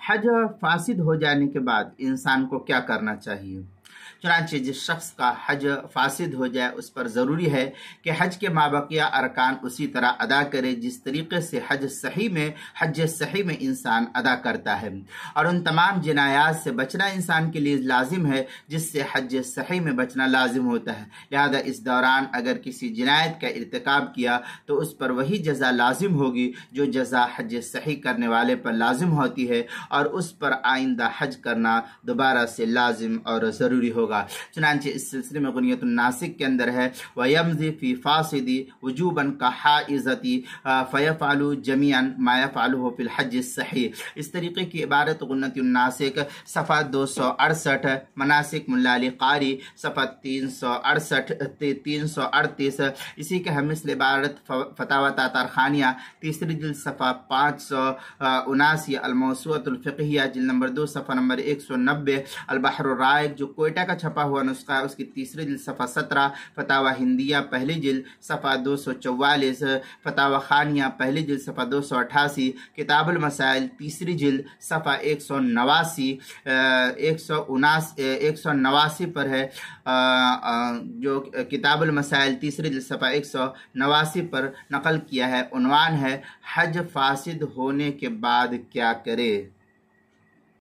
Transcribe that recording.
हज फासिद हो जाने के बाद इंसान को क्या करना चाहिए। चुनांचे जिस शख्स का हज फासिद हो जाए उस पर ज़रूरी है कि हज के माबकिया अरकान उसी तरह अदा करे जिस तरीके से हज सही में इंसान अदा करता है, और उन तमाम जिनायात से बचना इंसान के लिए लाजिम है जिससे हज सही में बचना लाजिम होता है। लिहाजा इस दौरान अगर किसी जिनायत का इर्तिकाब किया तो उस पर वही जज़ा लाजिम होगी जो जज़ा हज सही करने वाले पर लाजिम होती है, और उस पर आइंदा हज करना दोबारा से लाजिम और ज़रूरी होगा। चुनांचे इस सिलसिले में गुनियतुन नासिक के अंदर है वयमज़ी फी फासिदी वजूबन का हाइज़ती फ़यफ़अलु जमीअन मा यफ़अलुहु फ़िल हज सही। इस तरीके की इबारत गुनियतुन नासिक सफ़ा 268, मनासिक मुल्ला अली कारी सफ़ा 338 इसी के हम मिसल इबारत फतावा तातारखानिया तीसरी जिल्द सफ़ा 579, अलमौसूअतुल फ़िक़हिया जिल्द नंबर 2 सफ़ा नंबर 190, अलबहरुर राइक जो कोयटा का छपा हुआ नुस्खा है उसकी तीसरी जिल्द सफ़ा 17, फतावा हिंदिया पहली जिल्द सफ़ा 244, फतावा खानिया पहली जिल्द सफ़ा 288, किताबुल मसाइल तीसरी जिल्द सफ़ा 189 पर है, जो किताबुल मसाइल तीसरी जिल्द सफ़ा 189 पर नकल किया है। उन्वान है हज फासिद होने के बाद क्या करे।